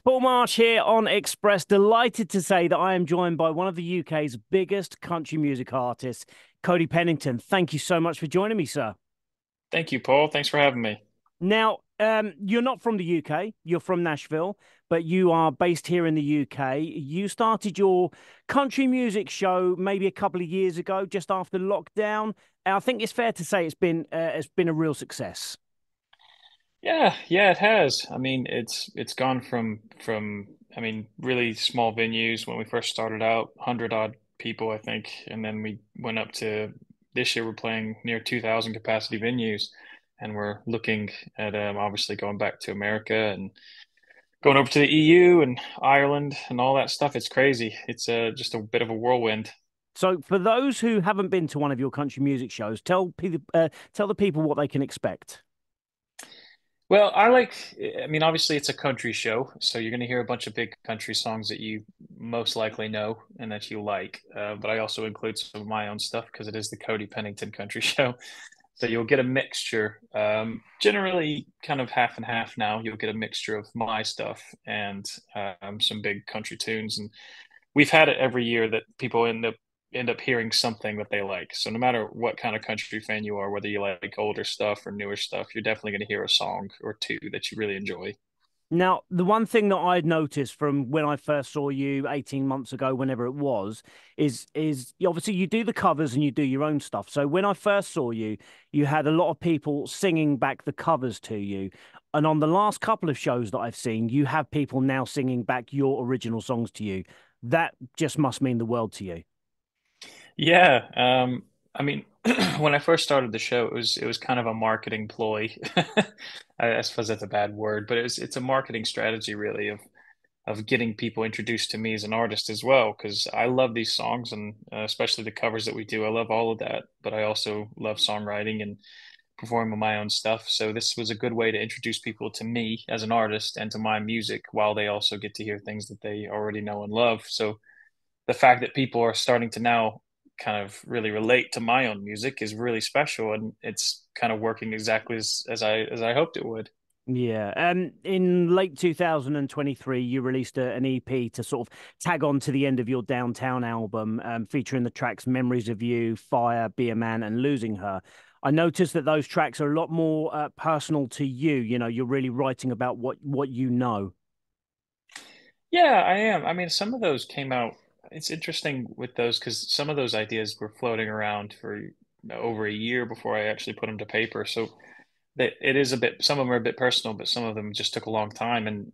Paul Marsh here on Express. Delighted to say that I am joined by one of the UK's biggest country music artists, Cody Pennington. Thank you so much for joining me, sir. Thank you, Paul. Thanks for having me. Now, you're not from the UK, you're from Nashville, but you are based here in the UK. You started your country music show maybe a couple of years ago, just after lockdown. I think it's fair to say it's been a real success. Yeah, it has. I mean, it's gone from really small venues when we first started out, 100 odd people, I think, and then we went up to this year we're playing near 2,000 capacity venues, and we're looking at obviously going back to America and going over to the EU and Ireland and all that stuff. It's crazy. It's just a bit of a whirlwind. So, for those who haven't been to one of your country music shows, tell the people what they can expect. Well, I mean, obviously it's a country show, so you're going to hear a bunch of big country songs that you most likely know and that you like. But I also include some of my own stuff because it is the Cody Pennington Country Show. So you'll get a mixture, generally kind of half and half now. You'll get a mixture of my stuff and some big country tunes. And we've had it every year that people end up hearing something that they like. So no matter what kind of country fan you are, whether you like older stuff or newer stuff, you're definitely going to hear a song or two that you really enjoy. Now, the one thing that I'd noticed from when I first saw you 18 months ago, whenever it was, is obviously you do the covers and you do your own stuff. So when I first saw you, you had a lot of people singing back the covers to you. And on the last couple of shows that I've seen, you have people now singing back your original songs to you. That just must mean the world to you. Yeah, I mean, when I first started the show, it was kind of a marketing ploy. I suppose that's a bad word, but it's a marketing strategy really of getting people introduced to me as an artist as well, because I love these songs and especially the covers that we do. I love all of that, but I also love songwriting and performing my own stuff. So this was a good way to introduce people to me as an artist and to my music while they also get to hear things that they already know and love. So the fact that people are starting to now kind of really relate to my own music is really special, and it's kind of working exactly as I hoped it would. Yeah. In late 2023, you released an EP to sort of tag on to the end of your Downtown album, featuring the tracks Memories of You, Fire, Be a Man, and Losing Her. I noticed that those tracks are a lot more personal to you. You know, you're really writing about what you know. Yeah, I am. I mean, some of those came out. It's interesting with those because some of those ideas were floating around for over a year before I actually put them to paper. So it is a bit, some of them are a bit personal, but some of them just took a long time. And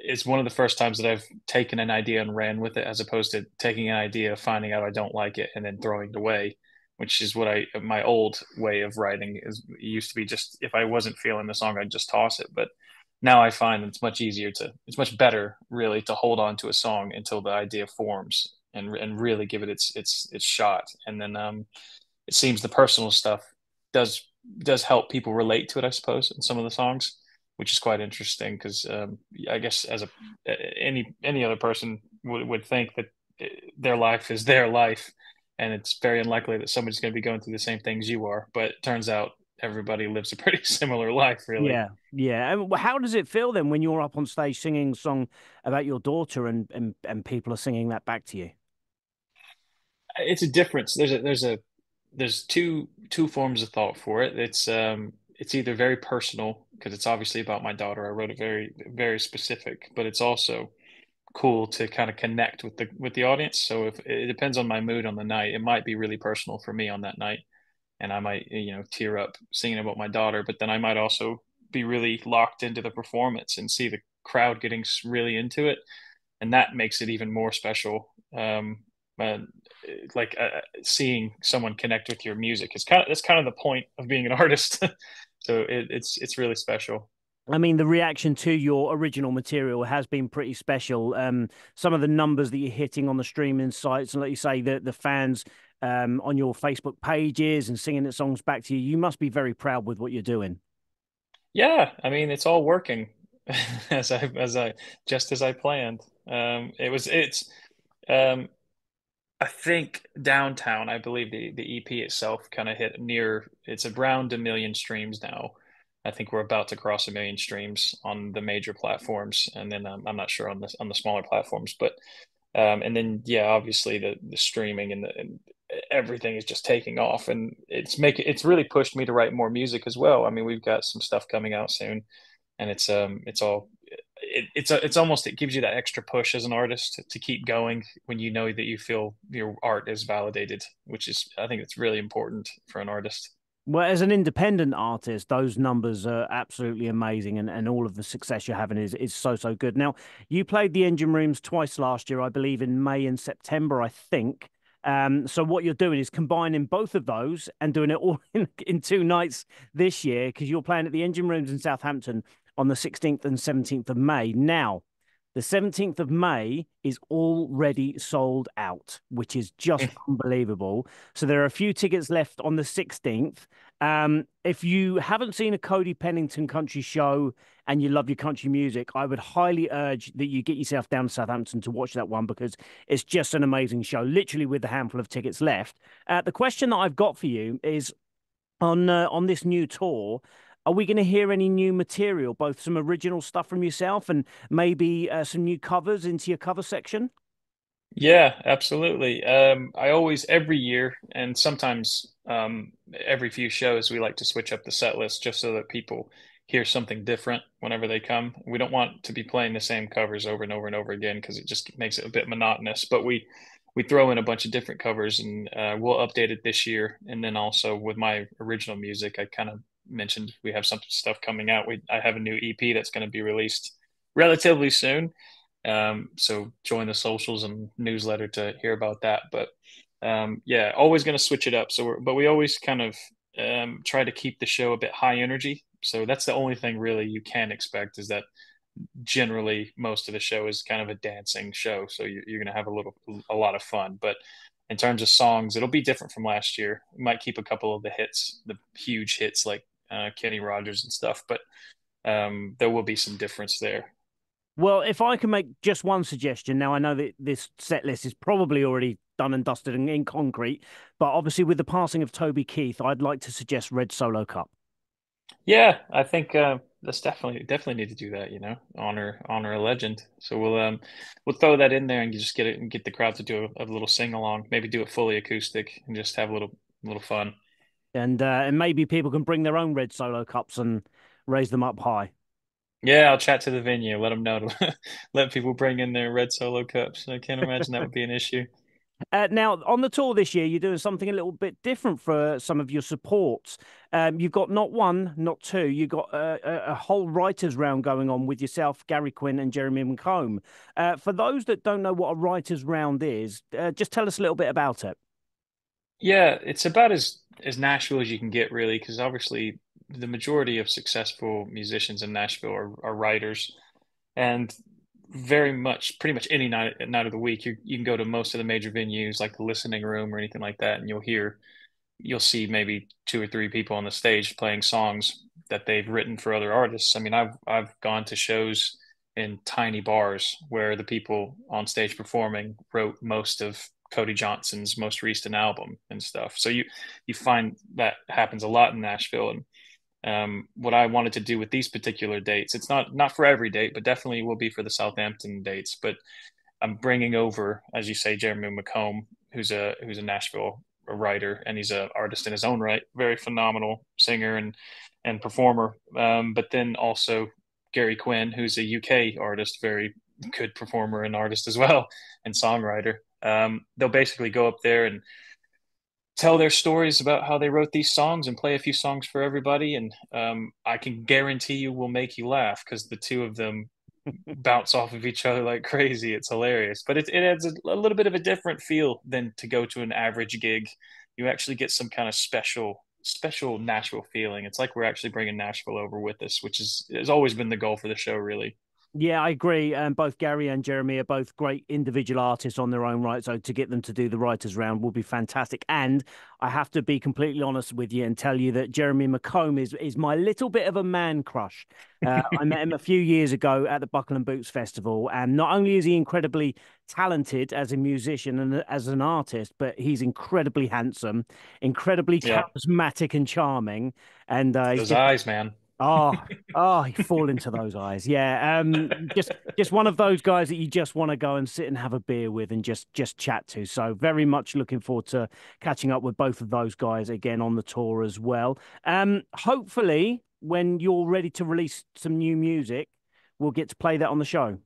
it's one of the first times that I've taken an idea and ran with it as opposed to taking an idea, finding out I don't like it, and then throwing it away, which is what my old way of writing is. It used to be just if I wasn't feeling the song, I'd just toss it. But now I find it's much better really to hold on to a song until the idea forms and really give it its shot. And then it seems the personal stuff does does help people relate to it, I suppose, in some of the songs, which is quite interesting because I guess as a any other person would think that their life is their life, and it's very unlikely that somebody's going to be going through the same things you are. But it turns out everybody lives a pretty similar life, really. Yeah, yeah. And how does it feel then when you're up on stage singing a song about your daughter and people are singing that back to you? It's a difference. There's two forms of thought for it. It's either very personal because it's obviously about my daughter. I wrote it very specific, but it's also cool to kind of connect with the audience. So if it depends on my mood on the night, it might be really personal for me on that night, and I might tear up singing about my daughter. But then I might also be really locked into the performance and see the crowd getting really into it, and that makes it even more special. And like seeing someone connect with your music is that's kind of the point of being an artist. So it's really special. I mean, the reaction to your original material has been pretty special. Some of the numbers that you're hitting on the streaming sites, and like you say, the fans on your Facebook pages and singing the songs back to you, you must be very proud with what you're doing. Yeah, I mean it's all working as I just as I planned. It's um I think downtown, I believe the EP itself kind of hit near it's around 1 million streams now. I think we're about to cross 1 million streams on the major platforms, and then I'm not sure on the smaller platforms, but and then yeah, obviously the streaming and everything is just taking off, and it's really pushed me to write more music as well. I mean, we've got some stuff coming out soon, and it's all it's almost it gives you that extra push as an artist to keep going when you know that you feel your art is validated, which is I think it's really important for an artist. Well, as an independent artist, those numbers are absolutely amazing, and all of the success you're having is so, so good. Now, you played the Engine Rooms twice last year, I believe, in May and September, I think. So what you're doing is combining both of those and doing it all in 2 nights this year, because you're playing at the Engine Rooms in Southampton on the 16th and 17th of May. Now, the 17th of May is already sold out, which is just unbelievable. So there are a few tickets left on the 16th. If you haven't seen a Cody Pennington country show and you love your country music, I would highly urge that you get yourself down to Southampton to watch that one, because it's just an amazing show, literally with a handful of tickets left. The question that I've got for you is on this new tour, are we going to hear any new material, both some original stuff from yourself and maybe some new covers into your cover section? Yeah, absolutely. I always, every year, and sometimes every few shows, we like to switch up the set list just so that people hear something different whenever they come. We don't want to be playing the same covers over and over and over again because it just makes it a bit monotonous. But we throw in a bunch of different covers, and we'll update it this year. And then also with my original music, I kind of mentioned we have some stuff coming out. I have a new EP that's going to be released relatively soon, so join the socials and newsletter to hear about that. But yeah, always going to switch it up. But we always kind of try to keep the show a bit high energy. So that's the only thing really you can expect is that generally most of the show is kind of a dancing show. So you're going to have a lot of fun. But in terms of songs, it'll be different from last year. We might keep a couple of the hits, the huge hits like Kenny Rogers and stuff, but there will be some difference there. Well, if I can make just one suggestion, now I know that this set list is probably already done and dusted and in concrete, but obviously with the passing of Toby Keith, I'd like to suggest Red Solo Cup. Yeah, I think that's definitely need to do that, honor a legend. So we'll throw that in there and just get it and get the crowd to do a little sing along, maybe do it fully acoustic and just have a little fun. And maybe people can bring their own Red Solo Cups and raise them up high. Yeah, I'll chat to the venue, let them know to let people bring in their red solo cups. I can't imagine that would be an issue. Now, on the tour this year, you're doing something a little bit different for some of your supports. You've got not one, not two, you've got a whole writers' round going on with yourself, Gary Quinn, and Jeremy McComb. For those that don't know what a writers' round is, just tell us a little bit about it. Yeah, it's about as Nashville as you can get, really, because obviously the majority of successful musicians in Nashville are writers, and pretty much any night of the week, you can go to most of the major venues like the Listening Room or anything like that, and you'll see maybe two or three people on the stage playing songs that they've written for other artists. I mean, I've gone to shows in tiny bars where the people on stage performing wrote most of Cody Johnson's most recent album and stuff. So you find that happens a lot in Nashville. And what I wanted to do with these particular dates, it's not for every date, but definitely will be for the Southampton dates. But I'm bringing over, as you say, Jeremy McComb, who's a Nashville writer, and he's an artist in his own right, very phenomenal singer and performer. But then also Gary Quinn, who's a UK artist, very good performer and artist as well, and songwriter. They'll basically go up there and tell their stories about how they wrote these songs and play a few songs for everybody. And I can guarantee you will make you laugh because the two of them bounce off of each other like crazy. It's hilarious, but it adds a little bit of a different feel than to go to an average gig. You actually get some kind of special Nashville feeling. It's like we're actually bringing Nashville over with us, which has always been the goal for the show, really. Yeah, I agree. Both Gary and Jeremy are both great individual artists on their own right. So to get them to do the writers' round will be fantastic. And I have to be completely honest with you and tell you that Jeremy McComb is my little bit of a man crush. I met him a few years ago at the Buckle and Boots Festival, and not only is he incredibly talented as a musician and as an artist, but he's incredibly handsome, incredibly Yeah, charismatic and charming, and he's those just eyes, man. Oh, oh, you fall into those eyes. Yeah. Just one of those guys that you just want to go and sit and have a beer with and just chat to. So very much looking forward to catching up with both of those guys again on the tour as well. Hopefully when you're ready to release some new music, we'll get to play that on the show.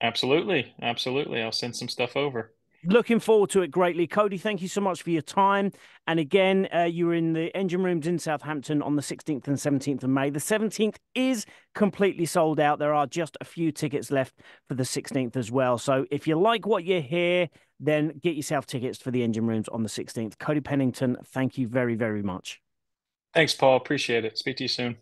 Absolutely. Absolutely. I'll send some stuff over. Looking forward to it greatly. Cody, thank you so much for your time. And again, you're in the engine rooms in Southampton on the 16th and 17th of May. The 17th is completely sold out. There are just a few tickets left for the 16th as well. So if you like what you hear, then get yourself tickets for the engine rooms on the 16th. Cody Pennington, thank you very, very much. Thanks, Paul. Appreciate it. Speak to you soon.